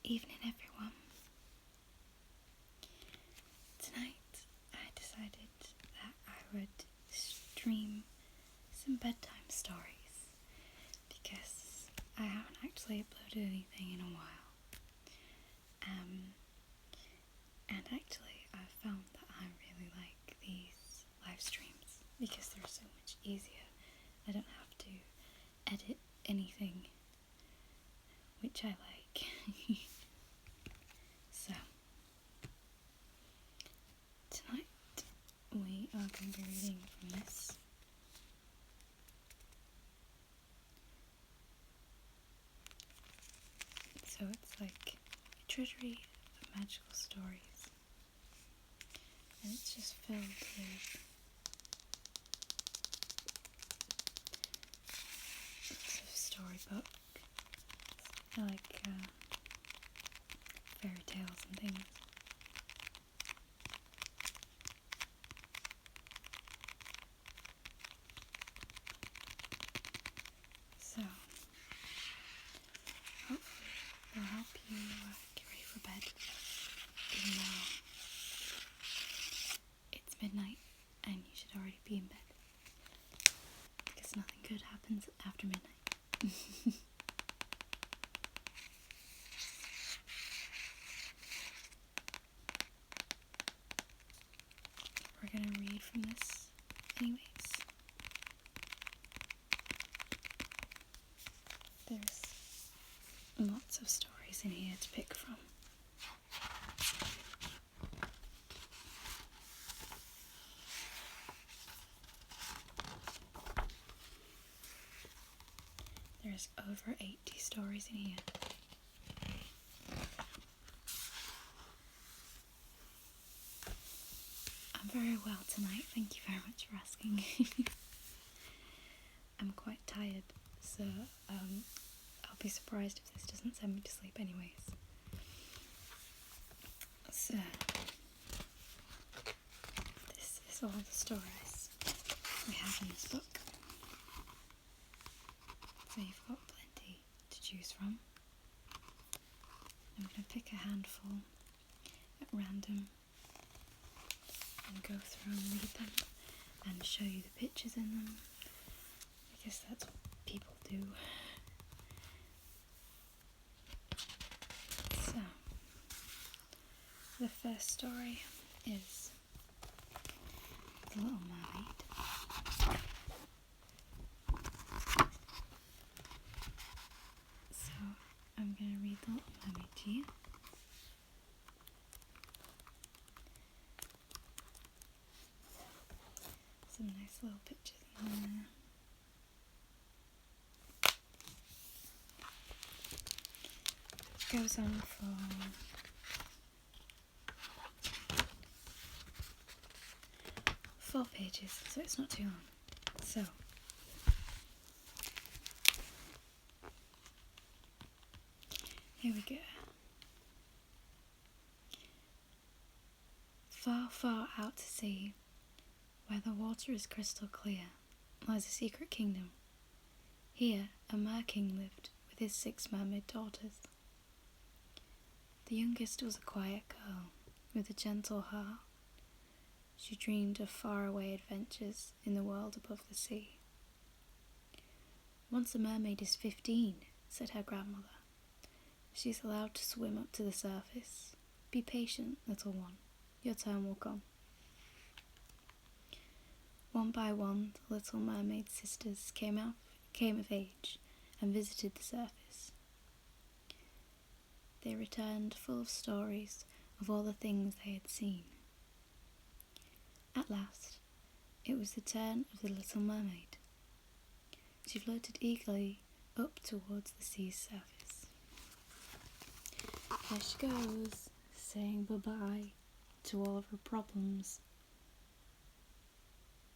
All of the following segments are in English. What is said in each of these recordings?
Evening, everyone. Tonight I decided that I would stream some bedtime stories because I haven't actually uploaded anything in a while. And actually I've found that I really like these live streams because they're so much easier. I don't have to edit anything, which I like. So, tonight we are going to be reading from this. So it's like a treasury of magical stories, and it's just filled with lots of storybook, like fairy tales and things. So, hopefully it'll help you get ready for bed, even though it's midnight and you should already be in bed, because nothing good happens after midnight. We're going to read from this anyways. There's lots of stories in here to pick from. There's over 80 stories in here. I'm very well tonight, thank you very much for asking. I'm quite tired, so I'll be surprised if this doesn't send me to sleep anyways. So, this is all the stories we have in this book. So you've got plenty to choose from. I'm going to pick a handful at random and go through and read them and show you the pictures in them, because that's what people do. So, the first story is The Little Mermaid. So, I'm going to read The Little Mermaid to you. Some nice little pictures in there. It goes on for 4 pages, so it's not too long. So, here we go. Far, far out to sea, where the water is crystal clear, lies a secret kingdom. Here a mer-king lived with his 6 mermaid daughters. The youngest was a quiet girl with a gentle heart. She dreamed of faraway adventures in the world above the sea. Once a mermaid is 15, said her grandmother, she is allowed to swim up to the surface. Be patient, little one. Your turn will come. One by one, the Little Mermaid sisters came of age and visited the surface. They returned full of stories of all the things they had seen. At last, it was the turn of the Little Mermaid. She floated eagerly up towards the sea's surface. There she goes, saying bye-bye to all of her problems.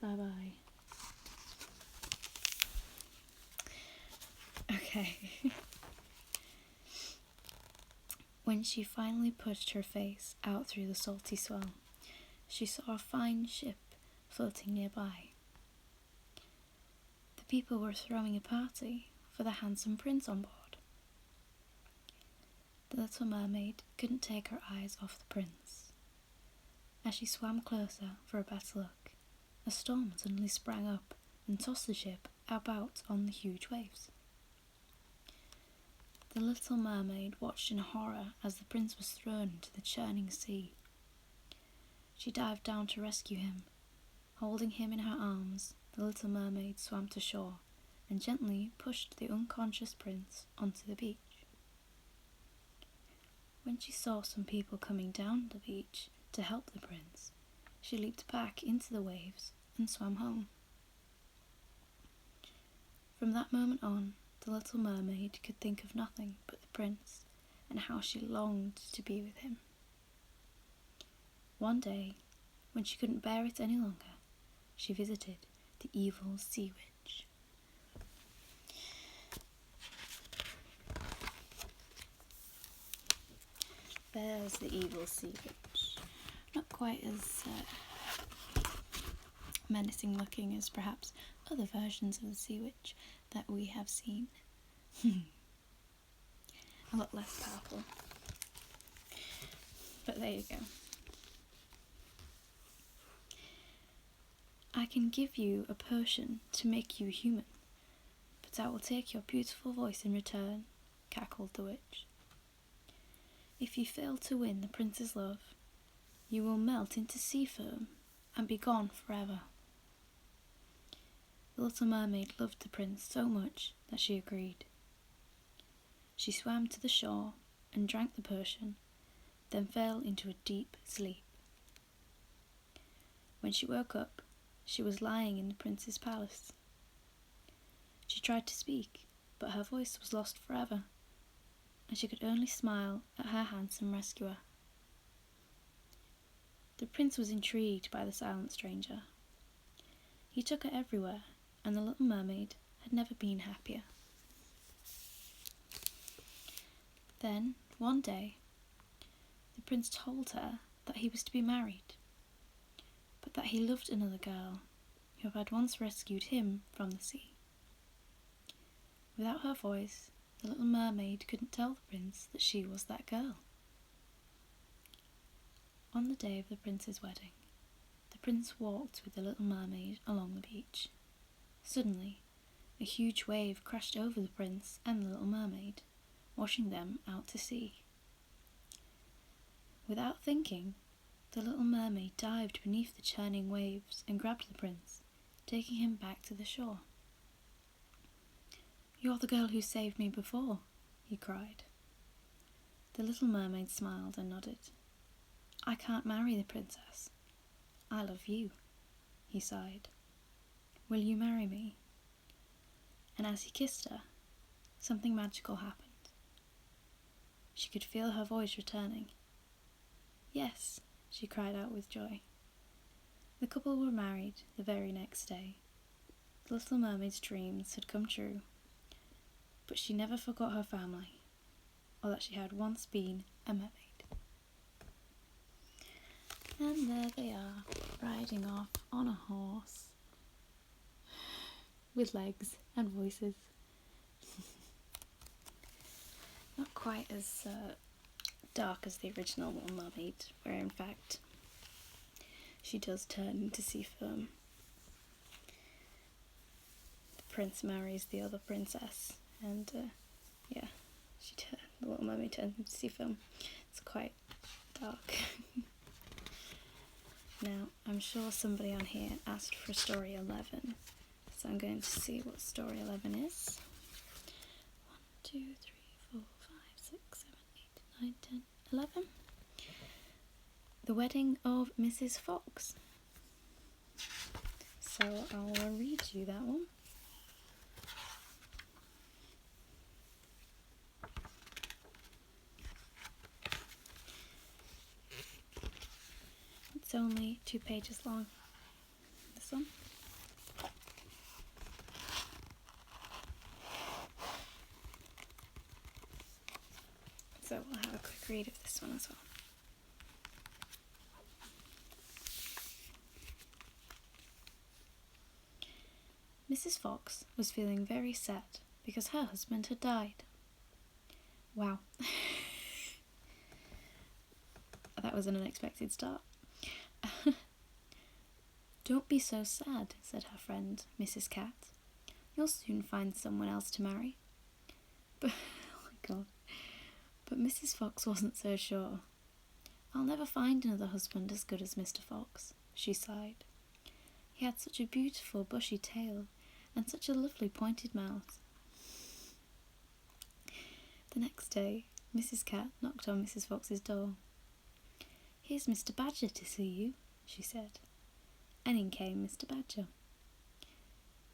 Bye-bye. Okay. When she finally pushed her face out through the salty swell, she saw a fine ship floating nearby. The people were throwing a party for the handsome prince on board. The little mermaid couldn't take her eyes off the prince. As she swam closer for a better look, a storm suddenly sprang up and tossed the ship about on the huge waves. The little mermaid watched in horror as the prince was thrown into the churning sea. She dived down to rescue him. Holding him in her arms, the little mermaid swam to shore and gently pushed the unconscious prince onto the beach. When she saw some people coming down the beach to help the prince, she leaped back into the waves and swam home. From that moment on, the little mermaid could think of nothing but the prince and how she longed to be with him. One day, when she couldn't bear it any longer, she visited the evil sea witch. There's the evil sea witch. Not quite as menacing looking as perhaps other versions of the sea witch that we have seen. A lot less powerful. But there you go. I can give you a potion to make you human, but I will take your beautiful voice in return, cackled the witch. If you fail to win the prince's love, you will melt into sea foam and be gone forever. The little mermaid loved the prince so much that she agreed. She swam to the shore and drank the potion, then fell into a deep sleep. When she woke up, she was lying in the prince's palace. She tried to speak, but her voice was lost forever, and she could only smile at her handsome rescuer. The prince was intrigued by the silent stranger. He took her everywhere, and the little mermaid had never been happier. Then, one day, the prince told her that he was to be married, but that he loved another girl who had once rescued him from the sea. Without her voice, the little mermaid couldn't tell the prince that she was that girl. On the day of the prince's wedding, the prince walked with the little mermaid along the beach. Suddenly, a huge wave crashed over the prince and the little mermaid, washing them out to sea. Without thinking, the little mermaid dived beneath the churning waves and grabbed the prince, taking him back to the shore. "You're the girl who saved me before," he cried. The little mermaid smiled and nodded. "I can't marry the princess. I love you," he sighed. "Will you marry me?" And as he kissed her, something magical happened. She could feel her voice returning. "Yes," she cried out with joy. The couple were married the very next day. The little mermaid's dreams had come true, but she never forgot her family, or that she had once been a mermaid. And there they are, riding off on a horse, with legs and voices. Not quite as dark as the original Little Mermaid, where in fact she does turn into sea foam. The prince marries the other princess, and the Little Mermaid turns into sea foam. It's quite dark. Now, I'm sure somebody on here asked for story 11, so I'm going to see what story 11 is. 1, 2, 3, 4, 5, 6, 7, 8, 9, 10, 11. The Wedding of Mrs. Fox. So I'll read you that one. It's only 2 pages long, this one. So we'll have a quick read of this one as well. Mrs. Fox was feeling very sad because her husband had died. Wow. was an unexpected start. Don't be so sad, said her friend, Mrs. Cat. You'll soon find someone else to marry. But, oh my God. But Mrs. Fox wasn't so sure. I'll never find another husband as good as Mr. Fox, she sighed. He had such a beautiful bushy tail and such a lovely pointed mouth. The next day, Mrs. Cat knocked on Mrs. Fox's door. Here's Mr. Badger to see you, she said. And in came Mr. Badger.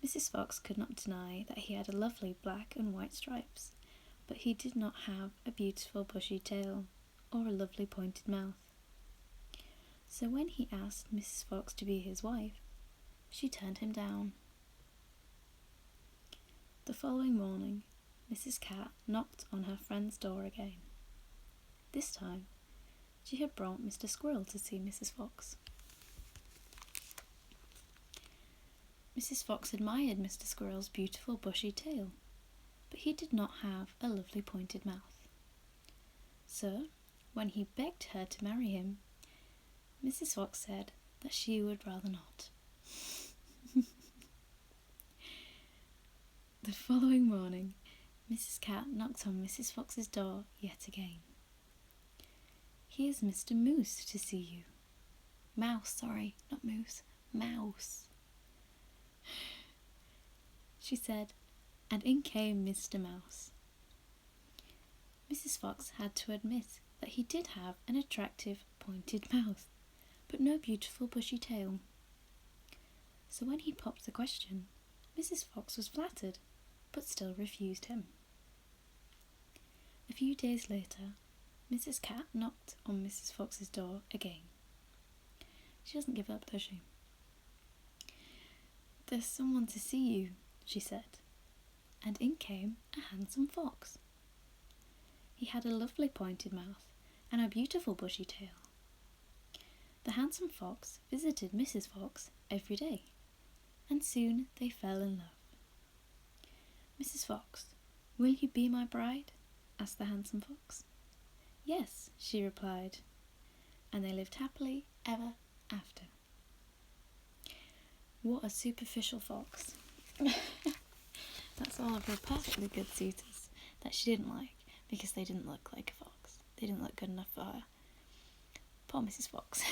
Mrs. Fox could not deny that he had a lovely black and white stripes, but he did not have a beautiful bushy tail or a lovely pointed mouth. So when he asked Mrs. Fox to be his wife, she turned him down. The following morning, Mrs. Cat knocked on her friend's door again. This time, she had brought Mr. Squirrel to see Mrs. Fox. Mrs. Fox admired Mr. Squirrel's beautiful bushy tail, but he did not have a lovely pointed mouth. So, when he begged her to marry him, Mrs. Fox said that she would rather not. The following morning, Mrs. Cat knocked on Mrs. Fox's door yet again. Here's Mr. Mouse to see you. Mouse, sorry, not moose, mouse, she said, and in came Mr. Mouse. Mrs. Fox had to admit that he did have an attractive pointed mouth, but no beautiful bushy tail. So when he popped the question, Mrs. Fox was flattered, but still refused him. A few days later, Mrs. Cat knocked on Mrs. Fox's door again. She doesn't give up, does she? There's someone to see you, she said, and in came a handsome fox. He had a lovely pointed mouth and a beautiful bushy tail. The handsome fox visited Mrs. Fox every day, and soon they fell in love. Mrs. Fox, will you be my bride? Asked the handsome fox. Yes, she replied, and they lived happily ever after. What a superficial fox. That's all of her perfectly good suitors that she didn't like because they didn't look like a fox. They didn't look good enough for her. Poor Mrs. Fox.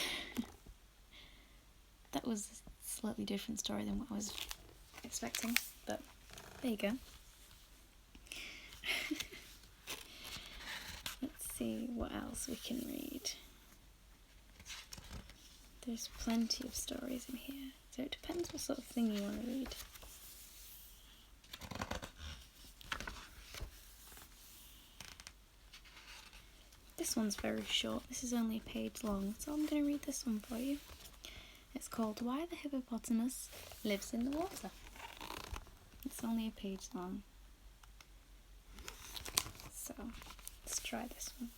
That was a slightly different story than what I was expecting, but there you go. Let's see what else we can read. There's plenty of stories in here, so it depends what sort of thing you want to read. This one's very short. This is only a page long, so I'm going to read this one for you. It's called Why the Hippopotamus Lives in the Water. It's only a page long. So, let's try this one.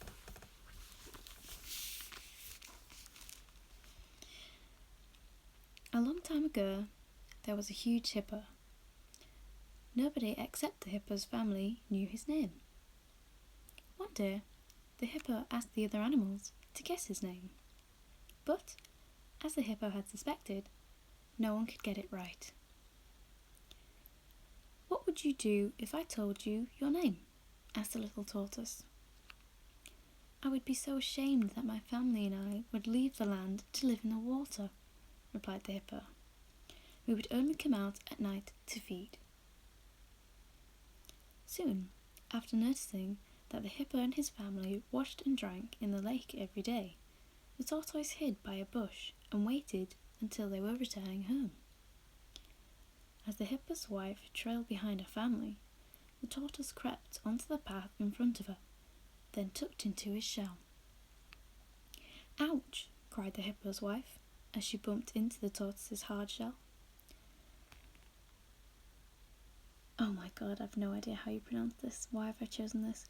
A long time ago, there was a huge hippo. Nobody except the hippo's family knew his name. One day, the hippo asked the other animals to guess his name. But, as the hippo had suspected, no one could get it right. What would you do if I told you your name? Asked the little tortoise. I would be so ashamed that my family and I would leave the land to live in the water, replied the hippo. We would only come out at night to feed. Soon, after noticing that the hippo and his family washed and drank in the lake every day, the tortoise hid by a bush and waited until they were returning home. As the hippo's wife trailed behind her family, the tortoise crept onto the path in front of her, then tucked into his shell. Ouch! Cried the hippo's wife as she bumped into the tortoise's hard shell. Oh my god, I've no idea how you pronounce this. Why have I chosen this?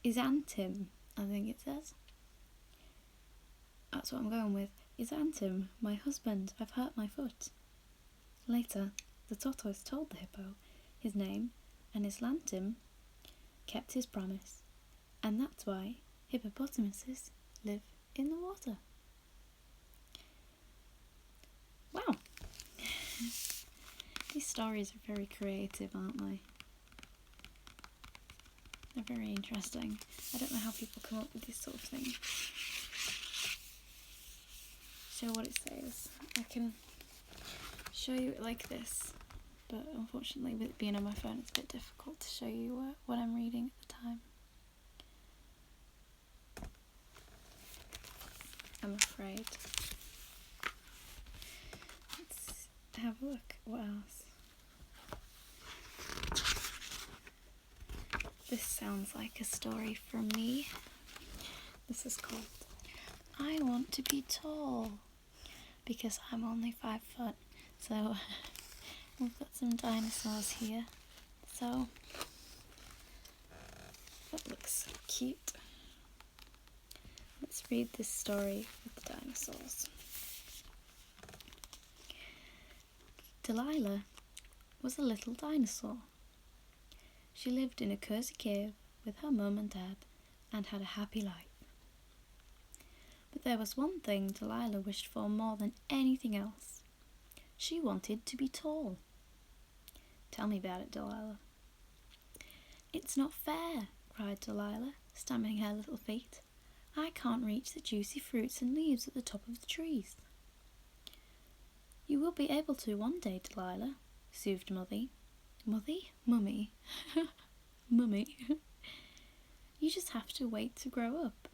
Isantim, I think it says. That's what I'm going with. Isantim, my husband, I've hurt my foot. Later, the tortoise told the hippo his name, and Isantim kept his promise, and that's why hippopotamuses live in the water. Wow! These stories are very creative, aren't they? They're very interesting. I don't know how people come up with these sort of things. Show what it says. I can show you it like this, but unfortunately with it being on my phone it's a bit difficult to show you what I'm reading at the time. I'm afraid. Let's have a look. What else? This sounds like a story from me. This is called I Want to Be Tall, because I'm only 5 foot. So we've got some dinosaurs here. So that looks cute. Let's read this story with the dinosaurs. Delilah was a little dinosaur. She lived in a cozy cave with her mum and dad and had a happy life. But there was one thing Delilah wished for more than anything else. She wanted to be tall. Tell me about it, Delilah. It's not fair, cried Delilah, stamping her little feet. I can't reach the juicy fruits and leaves at the top of the trees. You will be able to one day, Delilah, soothed Mummy. Mummy. Mummy. You just have to wait to grow up.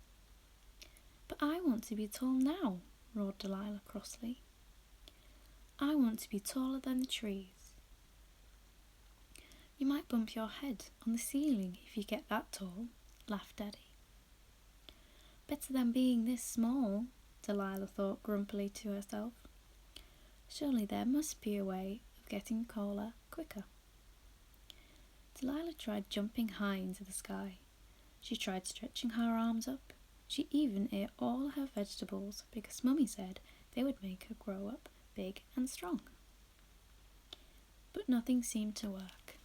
But I want to be tall now, roared Delilah crossly. I want to be taller than the trees. You might bump your head on the ceiling if you get that tall, laughed Daddy. Better than being this small, Delilah thought grumpily to herself. Surely there must be a way of getting taller quicker. Delilah tried jumping high into the sky. She tried stretching her arms up. She even ate all her vegetables because Mummy said they would make her grow up big and strong. But nothing seemed to work.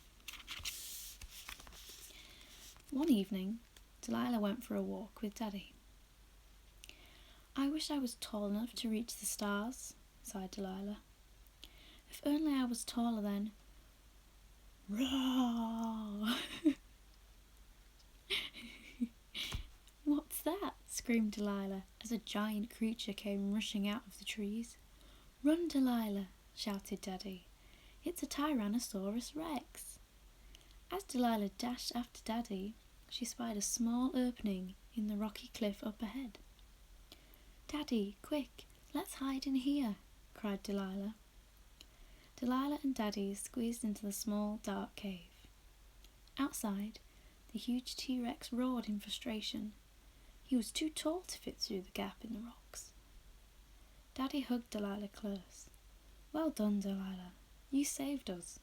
One evening, Delilah went for a walk with Daddy. I wish I was tall enough to reach the stars, sighed Delilah. If only I was taller then. Roar! What's that? Screamed Delilah as a giant creature came rushing out of the trees. Run, Delilah, shouted Daddy. It's a Tyrannosaurus Rex. As Delilah dashed after Daddy, she spied a small opening in the rocky cliff up ahead. Daddy, quick, let's hide in here, cried Delilah. Delilah and Daddy squeezed into the small, dark cave. Outside, the huge T-Rex roared in frustration. He was too tall to fit through the gap in the rocks. Daddy hugged Delilah close. Well done, Delilah. You saved us.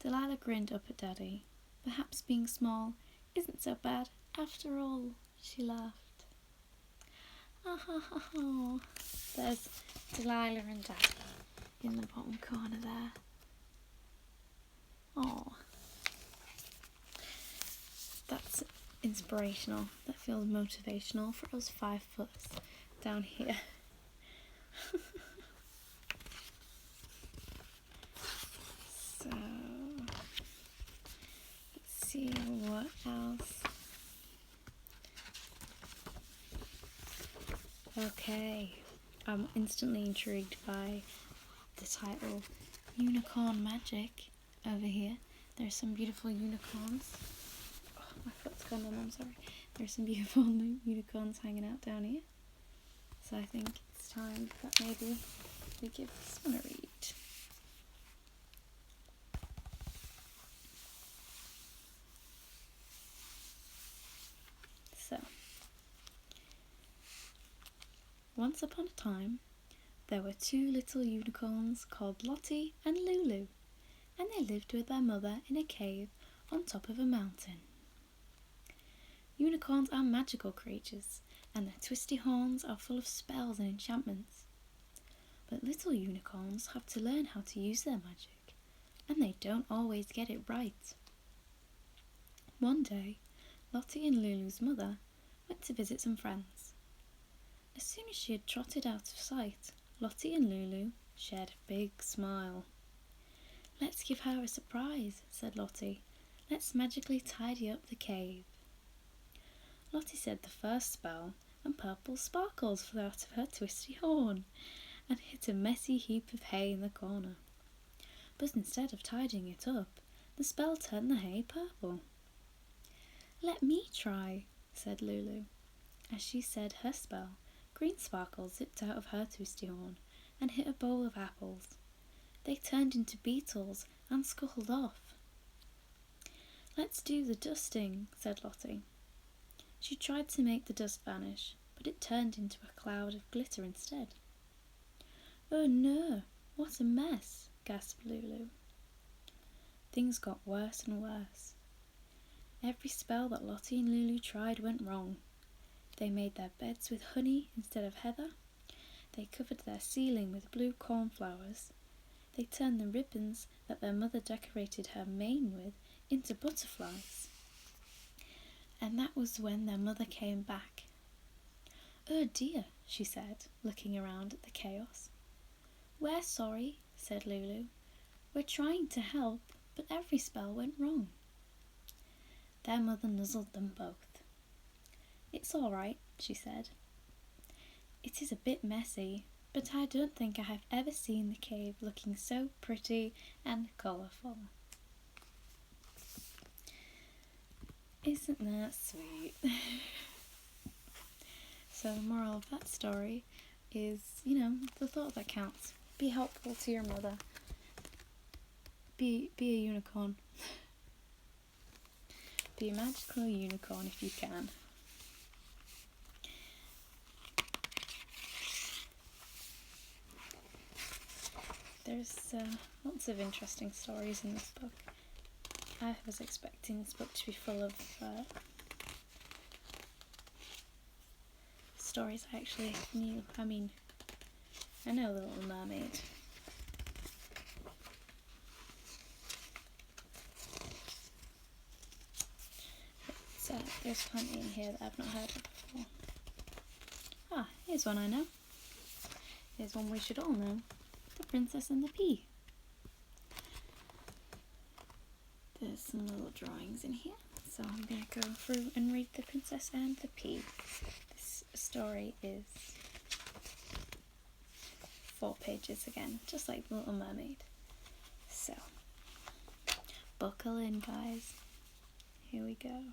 Delilah grinned up at Daddy. Perhaps being small isn't so bad after all, she laughed. Oh, there's Delilah and Daddy in the bottom corner there. Oh, that's inspirational. That feels motivational for us 5 footers down here. So, let's see what else. Okay, I'm instantly intrigued by the title Unicorn Magic over here. There's some beautiful unicorns. Oh, my foot's gone on, I'm sorry. There's some beautiful unicorns hanging out down here. So I think it's time that maybe we give this one a read. So, once upon a time, there were 2 little unicorns called Lottie and Lulu, and they lived with their mother in a cave on top of a mountain. Unicorns are magical creatures, and their twisty horns are full of spells and enchantments. But little unicorns have to learn how to use their magic, and they don't always get it right. One day, Lottie and Lulu's mother went to visit some friends. As soon as she had trotted out of sight, Lottie and Lulu shared a big smile. "Let's give her a surprise," said Lottie. "Let's magically tidy up the cave." Lottie said the first spell, and purple sparkles flew out of her twisty horn and hit a messy heap of hay in the corner. But instead of tidying it up, the spell turned the hay purple. "Let me try," said Lulu. As she said her spell, green sparkles zipped out of her twisty horn and hit a bowl of apples. They turned into beetles and scuttled off. "Let's do the dusting," said Lottie. She tried to make the dust vanish, but it turned into a cloud of glitter instead. "Oh no, what a mess," gasped Lulu. Things got worse and worse. Every spell that Lottie and Lulu tried went wrong. They made their beds with honey instead of heather. They covered their ceiling with blue cornflowers. They turned the ribbons that their mother decorated her mane with into butterflies. And that was when their mother came back. "Oh dear," she said, looking around at the chaos. "We're sorry," said Lulu. "We're trying to help, but every spell went wrong." Their mother nuzzled them both. "It's all right," she said. "It is a bit messy, but I don't think I have ever seen the cave looking so pretty and colourful." Isn't that sweet? So the moral of that story is, the thought that counts. Be helpful to your mother. Be a unicorn. Be a magical unicorn if you can. There's lots of interesting stories in this book. I was expecting this book to be full of stories I actually knew. I mean, I know The Little Mermaid. But there's plenty in here that I've not heard of before. Here's one I know. Here's one we should all know. The Princess and the Pea. There's some little drawings in here, so I'm going to go through and read The Princess and the Pea. This story is 4 pages again, just like The Little Mermaid. So, buckle in, guys. Here we go.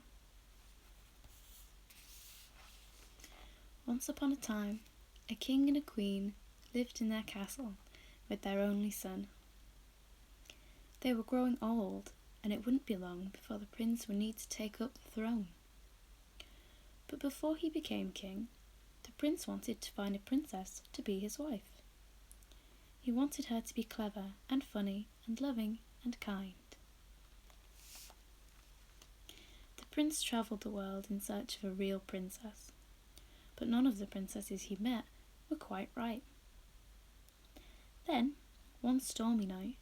Once upon a time, a king and a queen lived in their castle with their only son. They were growing old, and it wouldn't be long before the prince would need to take up the throne. But before he became king, the prince wanted to find a princess to be his wife. He wanted her to be clever and funny and loving and kind. The prince travelled the world in search of a real princess, but none of the princesses he met were quite right. Then, one stormy night,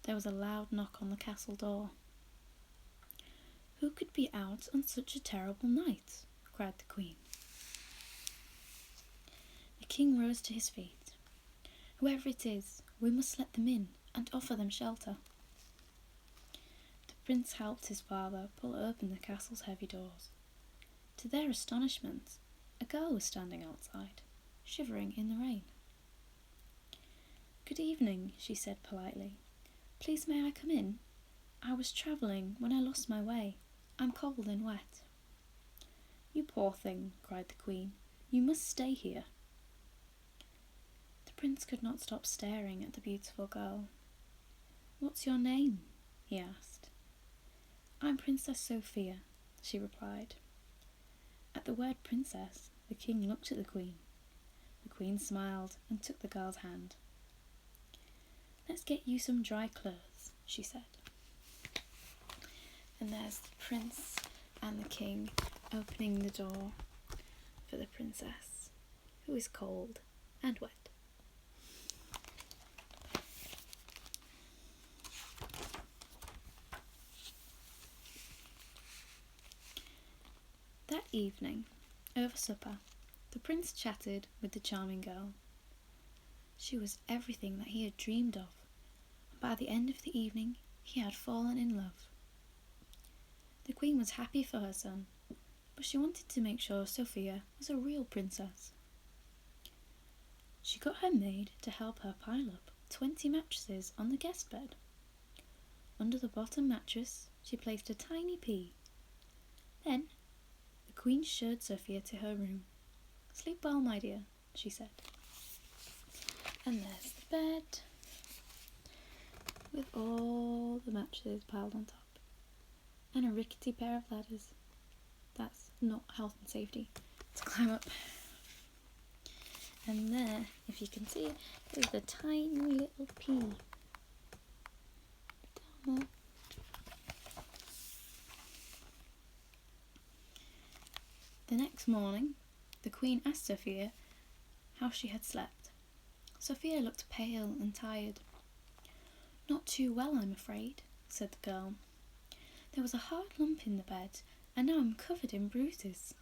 there was a loud knock on the castle door. "Who could be out on such a terrible night?" cried the queen. The king rose to his feet. "Whoever it is, we must let them in and offer them shelter." The prince helped his father pull open the castle's heavy doors. To their astonishment, a girl was standing outside, shivering in the rain. "Good evening," she said politely. "Please may I come in? I was travelling when I lost my way. I'm cold and wet." "You poor thing," cried the queen. "You must stay here." The prince could not stop staring at the beautiful girl. "What's your name?" he asked. "I'm Princess Sophia," she replied. At the word princess, the king looked at the queen. The queen smiled and took the girl's hand. "Let's get you some dry clothes," she said. And there's the prince and the king opening the door for the princess, who is cold and wet. That evening, Over supper, the prince chatted with the charming girl. She was everything that he had dreamed of, and by the end of the evening he had fallen in love. The queen was happy for her son, but she wanted to make sure Sophia was a real princess. She got her maid to help her pile up 20 mattresses on the guest bed. Under the bottom mattress, she placed a tiny pea. Then, the queen showed Sophia to her room. "Sleep well, my dear," she said. And there's the bed, with all the mattresses piled on top, and a rickety pair of ladders. That's not health and safety to climb up. And there, if you can see, is the tiny little pea. Down there. The next morning, the queen asked Sophia how she had slept. Sophia looked pale and tired. "Not too well, I'm afraid," said the girl. "There was a hard lump in the bed, and now I'm covered in bruises."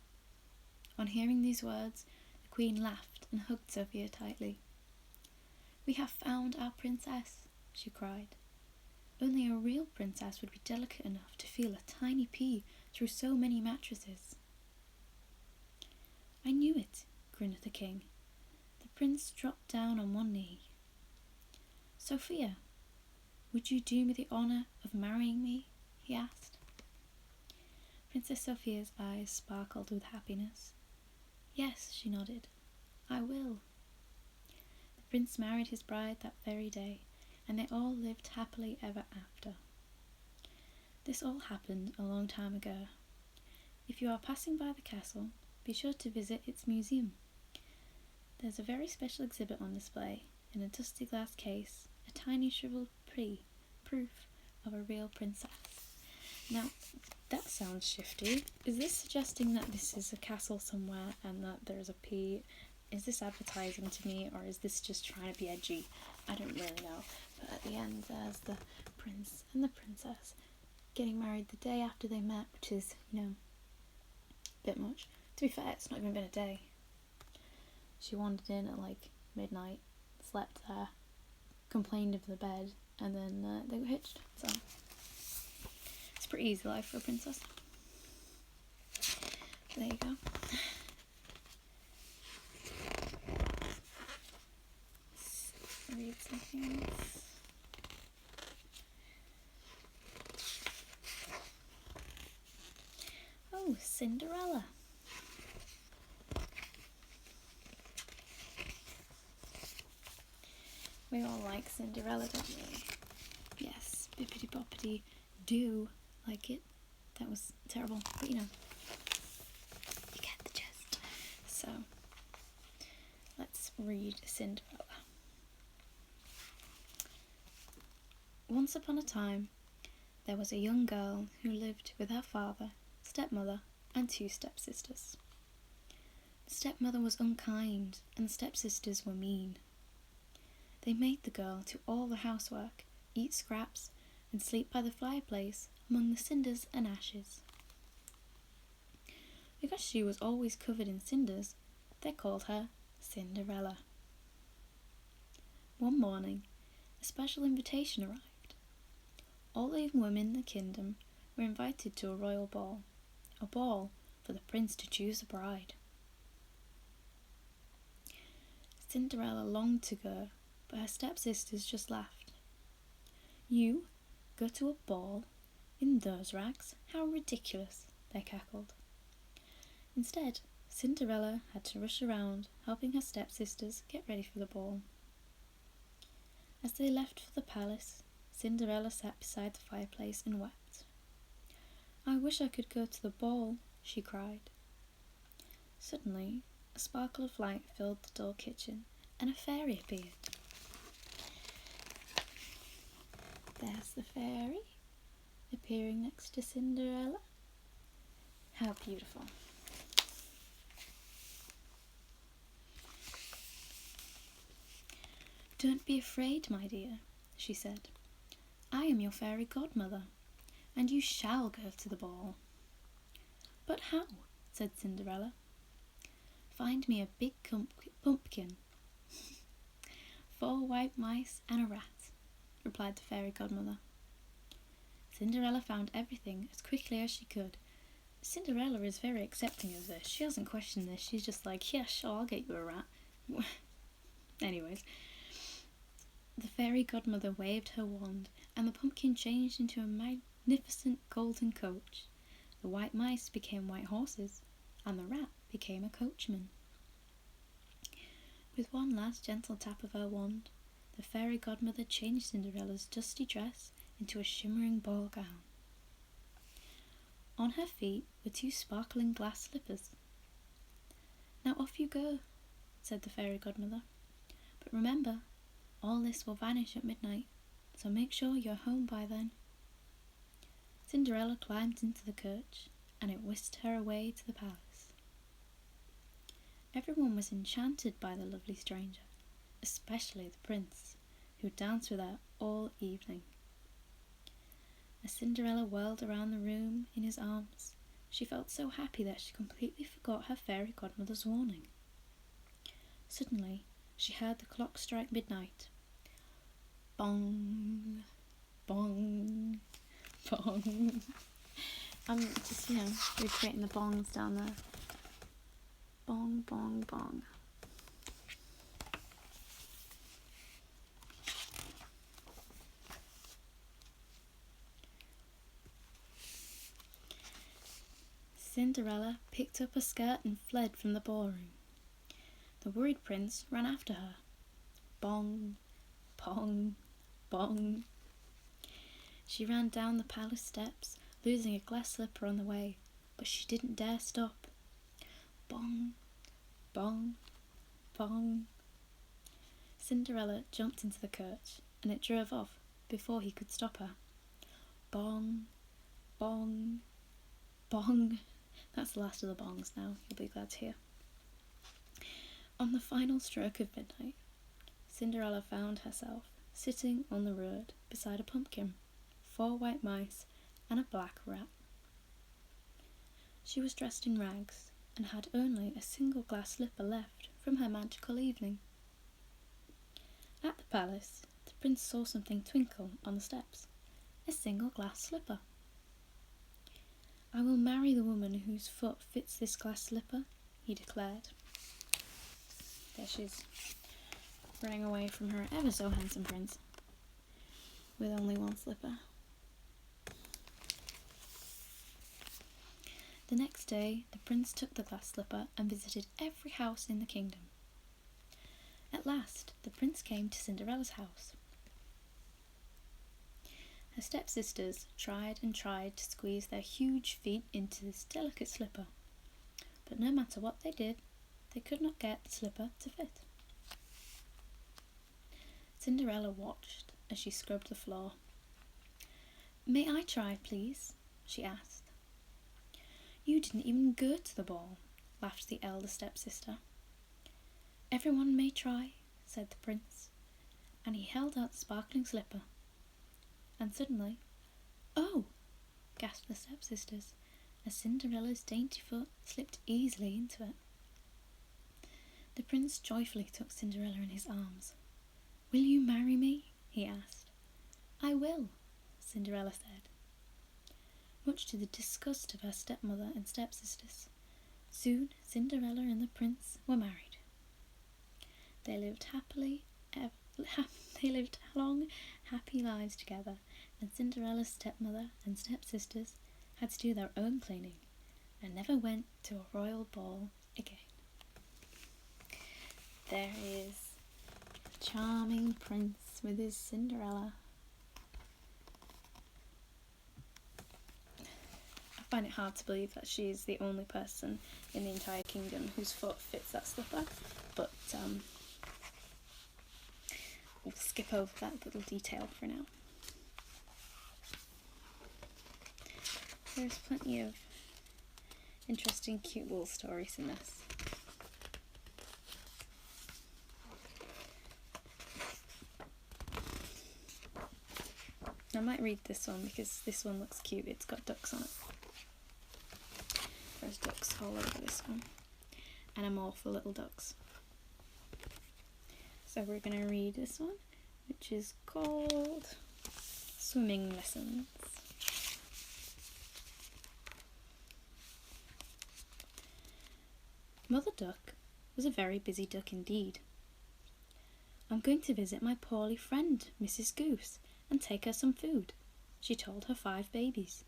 On hearing these words, the queen laughed and hugged Sophia tightly. "We have found our princess," she cried. "Only a real princess would be delicate enough to feel a tiny pea through so many mattresses." "I knew it," grinned the king. The prince dropped down on one knee. "Sophia, would you do me the honour of marrying me?" he asked. Princess Sophia's eyes sparkled with happiness. "Yes," she nodded, "I will." The prince married his bride that very day, and they all lived happily ever after. This all happened a long time ago. If you are passing by the castle, be sure to visit its museum. There's a very special exhibit on display, in a dusty glass case, a tiny shriveled pea, proof of a real princess. Now, that sounds shifty. Is this suggesting that this is a castle somewhere and that there's a pea? Is this advertising to me, or is this just trying to be edgy? I don't really know. But at the end, there's the prince and the princess getting married the day after they met, which is, a bit much. To be fair, it's not even been a day. She wandered in at midnight, slept there, complained of the bed, and then they were hitched. So it's a pretty easy life for a princess. There you go. Let's read something else. Oh, Cinderella. We all like Cinderella, don't we? Yes, bippity boppity do like it. That was terrible, but you get the gist. So, let's read Cinderella. Once upon a time, there was a young girl who lived with her father, stepmother, and 2 stepsisters. The stepmother was unkind, and the stepsisters were mean. They made the girl do all the housework, eat scraps, and sleep by the fireplace among the cinders and ashes. Because she was always covered in cinders, they called her Cinderella. One morning, a special invitation arrived. All the young women in the kingdom were invited to a royal ball, a ball for the prince to choose a bride. Cinderella longed to go, but her stepsisters just laughed. "You go to a ball in those rags? How ridiculous," they cackled. Instead, Cinderella had to rush around, helping her stepsisters get ready for the ball. As they left for the palace, Cinderella sat beside the fireplace and wept. "I wish I could go to the ball," she cried. Suddenly, a sparkle of light filled the dull kitchen, and a fairy appeared. There's the fairy, appearing next to Cinderella. How beautiful. "Don't be afraid, my dear," she said. "I am your fairy godmother, and you shall go to the ball." "But how?" said Cinderella. Find me a big pumpkin, 4 white mice and a rat," replied the fairy godmother. Cinderella found everything as quickly as she could. Cinderella is very accepting of this. She hasn't questioned this. She's just like, yeah, sure, I'll get you a rat. Anyways, the fairy godmother waved her wand, and the pumpkin changed into a magnificent golden coach. The white mice became white horses, and the rat became a coachman. With one last gentle tap of her wand, the fairy godmother changed Cinderella's dusty dress into a shimmering ball gown. On her feet were 2 sparkling glass slippers. "Now off you go," said the fairy godmother. "But remember, all this will vanish at midnight, so make sure you're home by then." Cinderella climbed into the coach, and it whisked her away to the palace. Everyone was enchanted by the lovely stranger, especially the prince, who danced with her all evening. As Cinderella whirled around the room in his arms, she felt so happy that she completely forgot her fairy godmother's warning. Suddenly, she heard the clock strike midnight. Bong, bong, bong. I'm just, recreating the bongs down there. Bong, bong, bong. Cinderella picked up a skirt and fled from the ballroom. The worried prince ran after her. Bong, bong, bong. She ran down the palace steps, losing a glass slipper on the way, but she didn't dare stop. Bong, bong, bong. Cinderella jumped into the coach, and it drove off before he could stop her. Bong, bong, bong. That's the last of the bongs now, you'll be glad to hear. On the final stroke of midnight, Cinderella found herself sitting on the road beside a pumpkin, 4 white mice, and a black rat. She was dressed in rags and had only a single glass slipper left from her magical evening. At the palace, the prince saw something twinkle on the steps. A single glass slipper. "I will marry the woman whose foot fits this glass slipper," he declared. There she is, running away from her ever so handsome prince, with only 1 slipper. The next day, the prince took the glass slipper and visited every house in the kingdom. At last, the prince came to Cinderella's house. Her stepsisters tried and tried to squeeze their huge feet into this delicate slipper, but no matter what they did, they could not get the slipper to fit. Cinderella watched as she scrubbed the floor. "May I try, please?" she asked. "You didn't even go to the ball," laughed the elder stepsister. "Everyone may try," said the prince, and he held out the sparkling slipper. And suddenly, "Oh!" gasped the stepsisters, as Cinderella's dainty foot slipped easily into it. The prince joyfully took Cinderella in his arms. "Will you marry me?" he asked. "I will," Cinderella said, much to the disgust of her stepmother and stepsisters. Soon Cinderella and the prince were married. They lived long, happy lives together, and Cinderella's stepmother and stepsisters had to do their own cleaning and never went to a royal ball again. There is a charming prince with his Cinderella. I find it hard to believe that she's the only person in the entire kingdom whose foot fits that slipper, but we'll skip over that little detail for now. There's plenty of interesting, cute little stories in this. I might read this one because this one looks cute. It's got ducks on it. There's ducks all over this one. and I'm all for little ducks. So we're going to read this one, which is called Swimming Lessons. Mother Duck was a very busy duck indeed. I'm going to visit my poorly friend, Mrs. Goose, and take her some food, she told her 5 babies.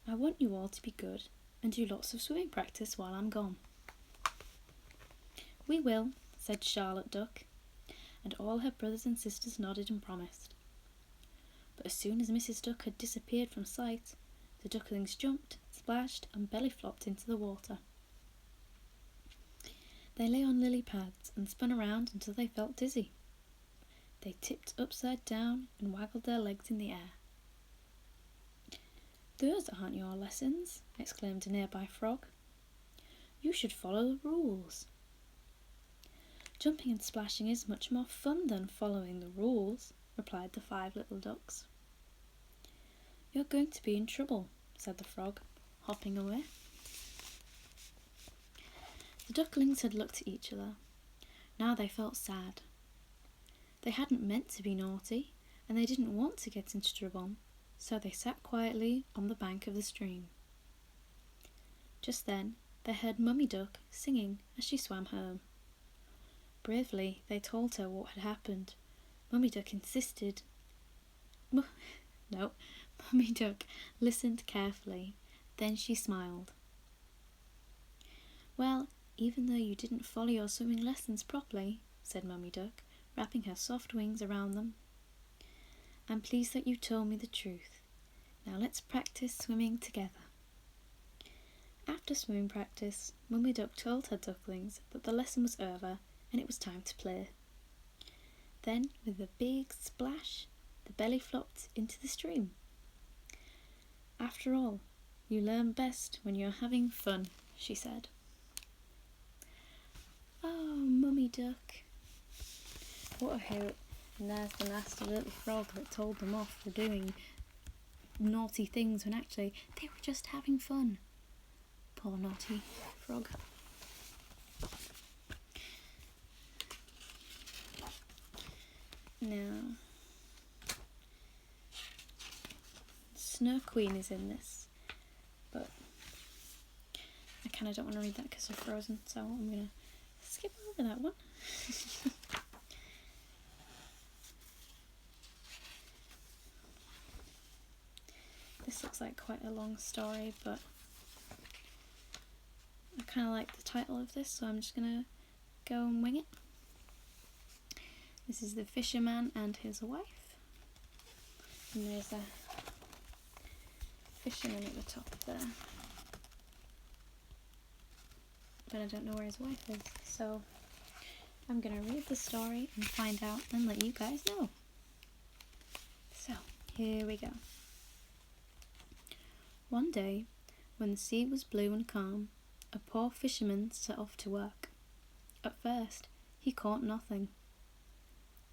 I want you all to be good and do lots of swimming practice while I'm gone. We will, said Charlotte Duck, and all her brothers and sisters nodded and promised. But as soon as Mrs. Duck had disappeared from sight, the ducklings jumped, splashed, and belly flopped into the water. They lay on lily pads and spun around until they felt dizzy. They tipped upside down and waggled their legs in the air. Those aren't your lessons, exclaimed a nearby frog. You should follow the rules. Jumping and splashing is much more fun than following the rules, replied the 5 little ducks. You're going to be in trouble, said the frog, hopping away. The ducklings had looked at each other. Now they felt sad. They hadn't meant to be naughty, and they didn't want to get into trouble, so they sat quietly on the bank of the stream. Just then they heard Mummy Duck singing as she swam home. Bravely they told her what had happened. Mummy Duck insisted... Mummy Duck listened carefully. Then she smiled. Well, even though you didn't follow your swimming lessons properly, said Mummy Duck, wrapping her soft wings around them, I'm pleased that you told me the truth. Now let's practice swimming together. After swimming practice, Mummy Duck told her ducklings that the lesson was over and it was time to play. Then, with a big splash, the belly flopped into the stream. After all, you learn best when you're having fun, she said. Oh, Mummy Duck. What a hoot. And there's the nasty little frog that told them off for doing naughty things when actually they were just having fun. Poor naughty frog. Now, Snow Queen is in this, but I kind of don't want to read that because they're frozen, so I'm going to skip over that one. This looks like quite a long story, but I kind of like the title of this, so I'm just going to go and wing it. This is the fisherman and his wife. And there's a fisherman at the top there. But I don't know where his wife is, so I'm going to read the story and find out and let you guys know. So, here we go. One day, when the sea was blue and calm, a poor fisherman set off to work. At first, he caught nothing.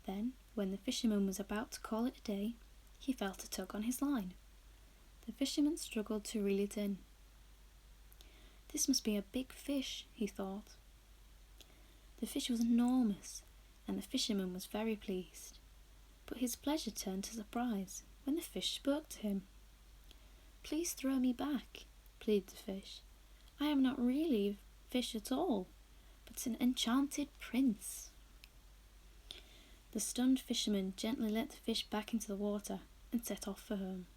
Then, when the fisherman was about to call it a day, he felt a tug on his line. The fisherman struggled to reel it in. This must be a big fish, he thought. The fish was enormous, and the fisherman was very pleased. But his pleasure turned to surprise when the fish spoke to him. Please throw me back, pleaded the fish. I am not really a fish at all, but an enchanted prince. The stunned fisherman gently let the fish back into the water and set off for home.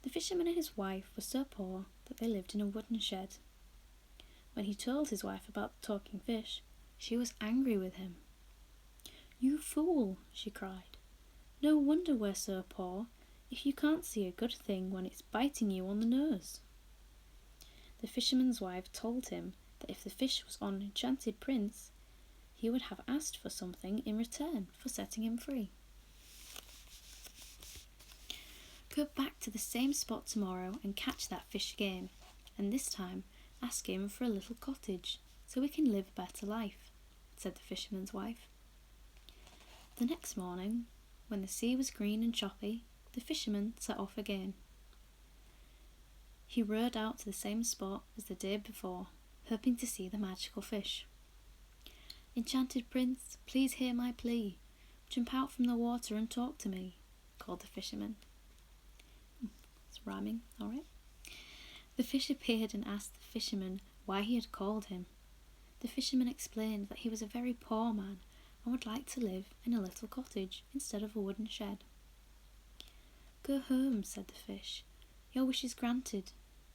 The fisherman and his wife were so poor that they lived in a wooden shed. When he told his wife about the talking fish, she was angry with him. You fool, she cried. No wonder we're so poor if you can't see a good thing when it's biting you on the nose. The fisherman's wife told him that if the fish was an enchanted prince, he would have asked for something in return for setting him free. Go back to the same spot tomorrow and catch that fish again, and this time ask him for a little cottage so we can live a better life, said the fisherman's wife. The next morning, when the sea was green and choppy, the fisherman set off again. He rowed out to the same spot as the day before, hoping to see the magical fish. "Enchanted prince, please hear my plea. Jump out from the water and talk to me," called the fisherman. It's rhyming, alright. The fish appeared and asked the fisherman why he had called him. The fisherman explained that he was a very poor man and would like to live in a little cottage instead of a wooden shed. "Go home," said the fish. "Your wish is granted,"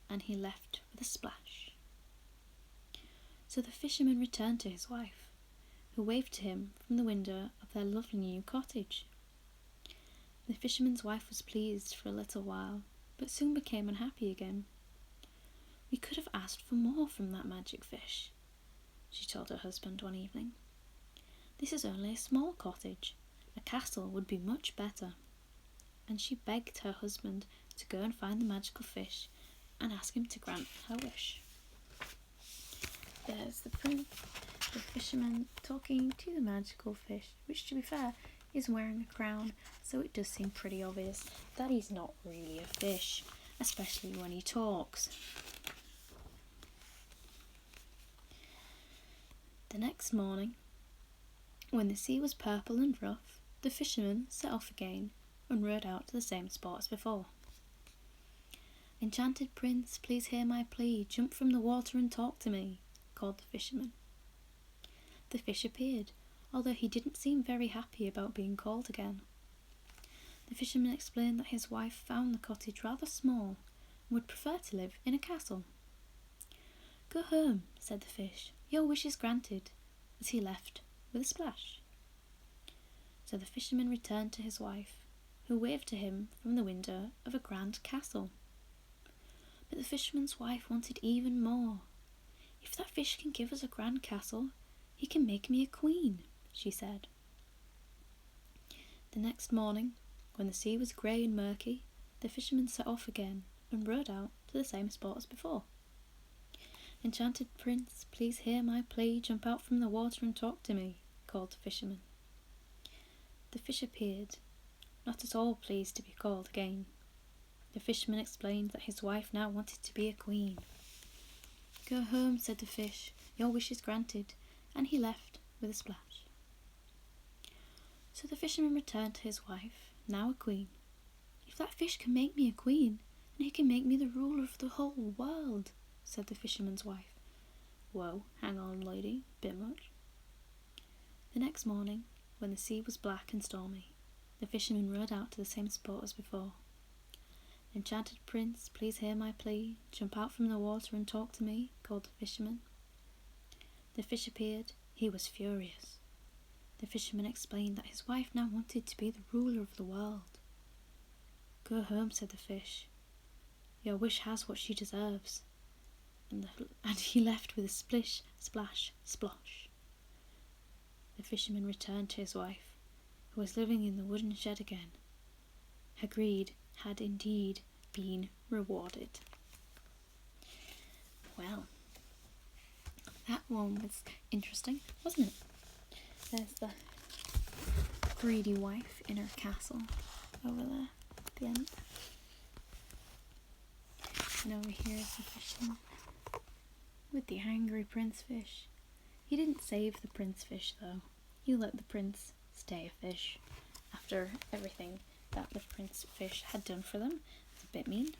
and he left with a splash. So the fisherman returned to his wife, who waved to him from the window of their lovely new cottage. The fisherman's wife was pleased for a little while, but soon became unhappy again. "We could have asked for more from that magic fish," she told her husband one evening. "This is only a small cottage. A castle would be much better." And she begged her husband to go and find the magical fish and ask him to grant her wish. There's the fisherman talking to the magical fish, which, to be fair, is wearing a crown, so it does seem pretty obvious that he's not really a fish, especially when he talks. The next morning, when the sea was purple and rough, the fisherman set off again and rowed out to the same spot as before. "Enchanted prince, please hear my plea. Jump from the water and talk to me," called the fisherman. The fish appeared, although he didn't seem very happy about being called again. The fisherman explained that his wife found the cottage rather small and would prefer to live in a castle. "Go home," said the fish. "Your wish is granted," as he left with a splash. So the fisherman returned to his wife, who waved to him from the window of a grand castle. But the fisherman's wife wanted even more. "If that fish can give us a grand castle, he can make me a queen," she said. The next morning, when the sea was grey and murky, the fisherman set off again and rowed out to the same spot as before. "Enchanted prince, please hear my plea. Jump out from the water and talk to me," called the fisherman. The fish appeared, not at all pleased to be called again. The fisherman explained that his wife now wanted to be a queen. "Go home," said the fish. "Your wish is granted," and he left with a splash. So the fisherman returned to his wife, now a queen. "If that fish can make me a queen, then he can make me the ruler of the whole world," said the fisherman's wife. "Whoa, hang on, lady, bit much." The next morning, when the sea was black and stormy, the fisherman rowed out to the same spot as before. "Enchanted prince, please hear my plea. Jump out from the water and talk to me," called the fisherman. The fish appeared. He was furious. The fisherman explained that his wife now wanted to be the ruler of the world. "Go home," said the fish. "Your wish has what she deserves." And he left with a splish, splash, splosh. The fisherman returned to his wife, who was living in the wooden shed again. Her greed had indeed been rewarded. Well, that one was interesting, wasn't it? There's the greedy wife in her castle over there at the end. And over here is the fisherman with the angry prince fish. He didn't save the prince fish though. He let the prince stay a fish after everything that the prince fish had done for them. It's a bit mean.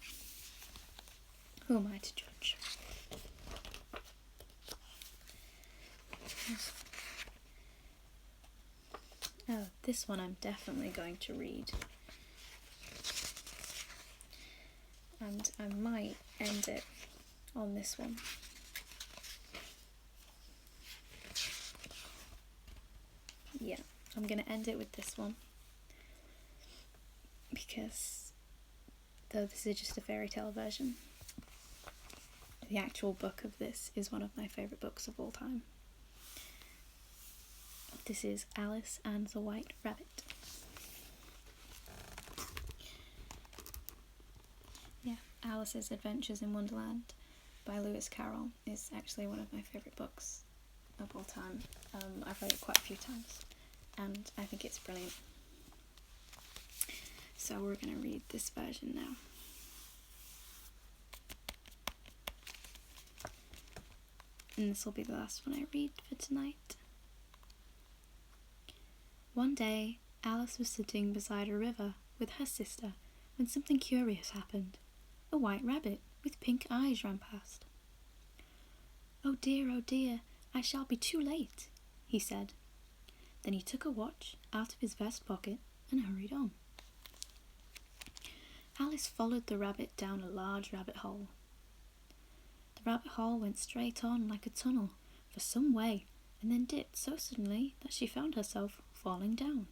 Who am I to judge? Oh, this one I'm definitely going to read. And I might end it on this one. Yeah, I'm going to end it with this one. Because, though this is just a fairy tale version, the actual book of this is one of my favourite books of all time. This is Alice and the White Rabbit. Yeah, Alice's Adventures in Wonderland by Lewis Carroll is actually one of my favourite books of all time. I've read it quite a few times and I think it's brilliant. So we're going to read this version now. and this will be the last one I read for tonight. One day, Alice was sitting beside a river with her sister when something curious happened. A white rabbit with pink eyes ran past. Oh dear, I shall be too late," he said. Then he took a watch out of his vest pocket and hurried on. Alice followed the rabbit down a large rabbit hole. The rabbit hole went straight on like a tunnel for some way and then dipped so suddenly that she found herself falling down.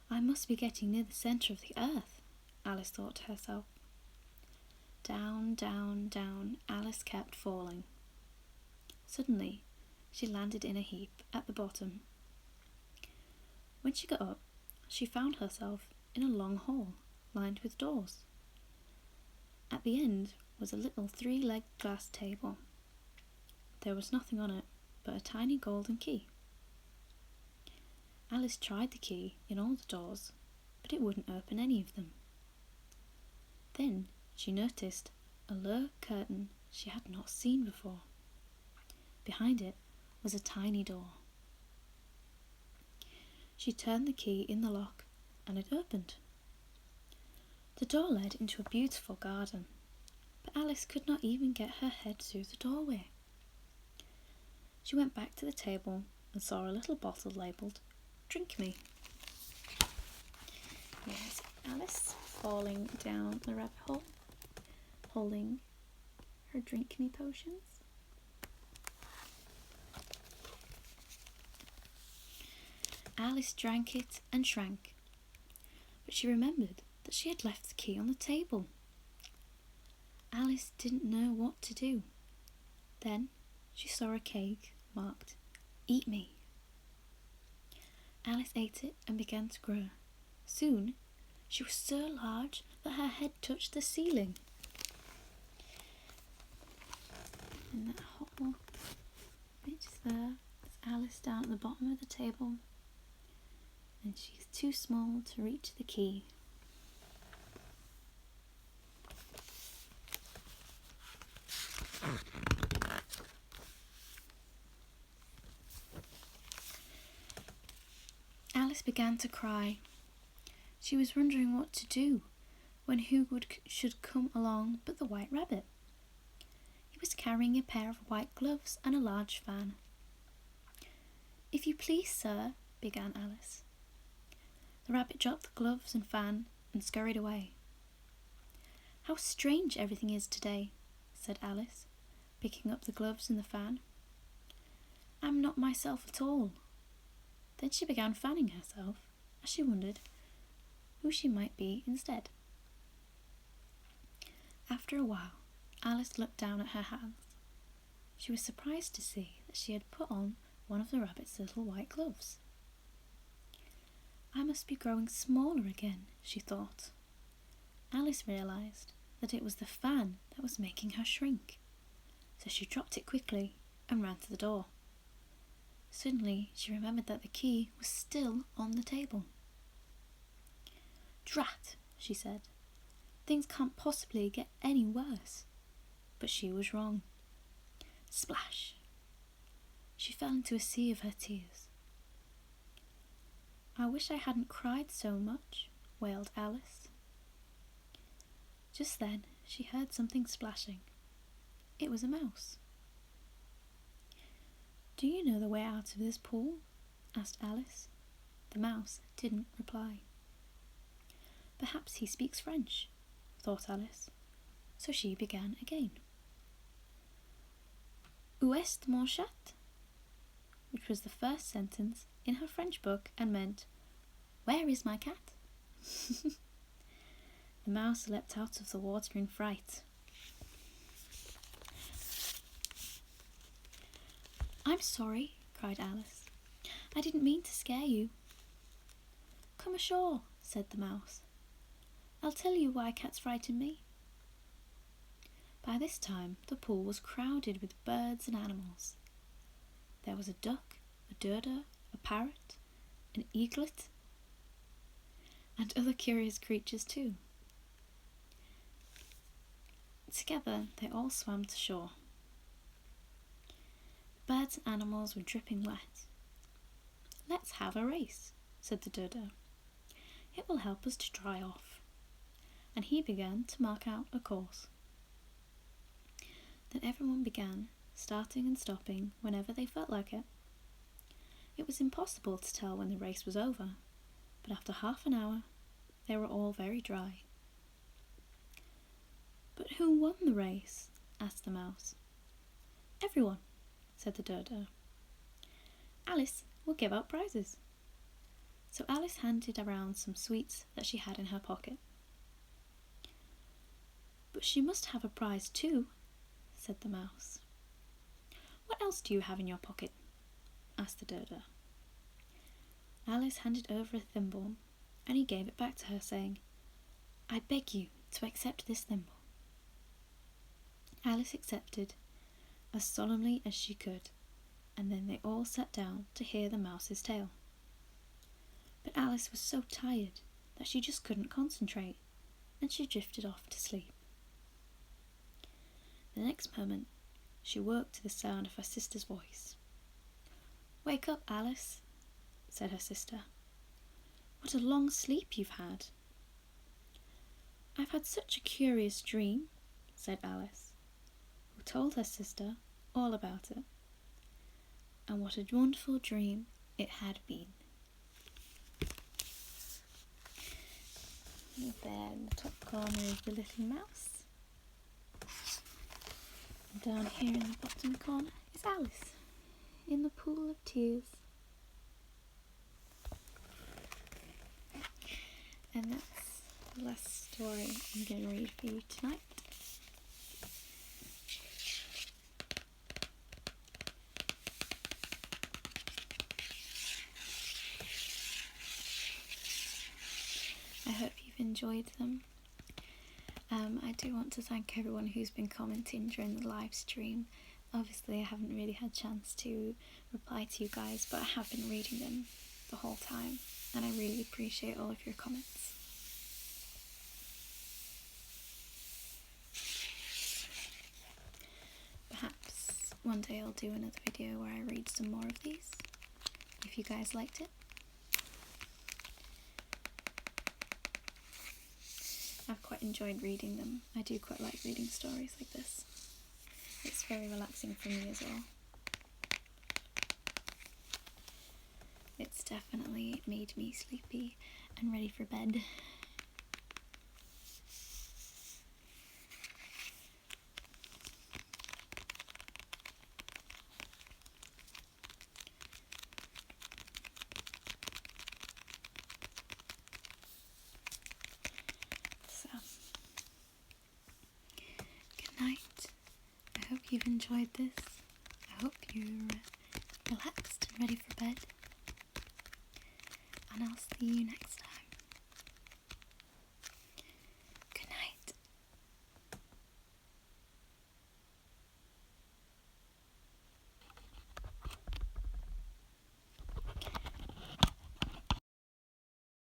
"I must be getting near the centre of the earth," Alice thought to herself. Down, down, down, Alice kept falling. Suddenly, she landed in a heap at the bottom. When she got up, she found herself in a long hall lined with doors. At the end was a little 3-legged glass table. There was nothing on it but a tiny golden key. Alice tried the key in all the doors, but it wouldn't open any of them. Then she noticed a low curtain she had not seen before. Behind it was a tiny door. She turned the key in the lock and it opened. The door led into a beautiful garden, but Alice could not even get her head through the doorway. She went back to the table and saw a little bottle labelled "Drink Me." Here's Alice falling down the rabbit hole, holding her drink me potions. Alice drank it and shrank, but she remembered that she had left the key on the table. Alice didn't know what to do. Then she saw a cake marked "Eat Me." Alice ate it and began to grow. Soon she was so large that her head touched the ceiling. And that whole bit there is Alice down at the bottom of the table, and she's too small to reach the key. Alice began to cry. She was wondering what to do when who should come along but the White Rabbit. He was carrying a pair of white gloves and a large fan. "If you please, sir," began Alice. The rabbit dropped the gloves and fan and scurried away. "How strange everything is today," said Alice, picking up the gloves and the fan. "I'm not myself at all." Then she began fanning herself as she wondered who she might be instead. After a while, Alice looked down at her hands. She was surprised to see that she had put on one of the rabbit's little white gloves. "I must be growing smaller again," she thought. Alice realised that it was the fan that was making her shrink, so she dropped it quickly and ran to the door. Suddenly she remembered that the key was still on the table. "Drat," she said. "Things can't possibly get any worse." But she was wrong. Splash! She fell into a sea of her tears. "I wish I hadn't cried so much," wailed Alice. Just then she heard something splashing. It was a mouse. "Do you know the way out of this pool?" asked Alice. The mouse didn't reply. "Perhaps he speaks French," thought Alice, so she began again. "Où est mon chat?" which was the first sentence in her French book and meant, "Where is my cat?" The mouse leapt out of the water in fright. "I'm sorry," cried Alice. "I didn't mean to scare you." "Come ashore," said the mouse. "I'll tell you why cats frighten me." By this time the pool was crowded with birds and animals. There was a duck, a dodo, a parrot, an eaglet, and other curious creatures too. Together they all swam to shore. birds and animals were dripping wet. "Let's have a race," said the dodo. "It will help us to dry off." And he began to mark out a course. Then everyone began, starting and stopping whenever they felt like it. It was impossible to tell when the race was over, but after half an hour, they were all very dry. "But who won the race?" asked the mouse. "Everyone," said the dodo. "Alice will give out prizes." So Alice handed around some sweets that she had in her pocket. "But she must have a prize too," said the mouse. "What else do you have in your pocket?" asked the dodo. Alice handed over a thimble, and he gave it back to her, saying, "I beg you to accept this thimble." Alice accepted, as solemnly as she could, and then they all sat down to hear the mouse's tale. But Alice was so tired that she just couldn't concentrate, and she drifted off to sleep. The next moment, she woke to the sound of her sister's voice. "Wake up, Alice," said her sister. "What a long sleep you've had." "I've had such a curious dream," said Alice, who told her sister all about it. And what a wonderful dream it had been. There in the top corner is the little mouse. And down here in the bottom corner is Alice in the pool of tears. And that's the last story I'm going to read for you tonight. I hope you've enjoyed them. I do want to thank everyone who's been commenting during the live stream. Obviously I haven't really had a chance to reply to you guys, but I have been reading them the whole time, and I really appreciate all of your comments. Perhaps one day I'll do another video where I read some more of these, if you guys liked it. I've quite enjoyed reading them. I do quite like reading stories like this. It's very relaxing for me as well. It's definitely made me sleepy and ready for bed. So, good night. I hope you've enjoyed this. I hope you're relaxed and ready for bed. And I'll see you next time.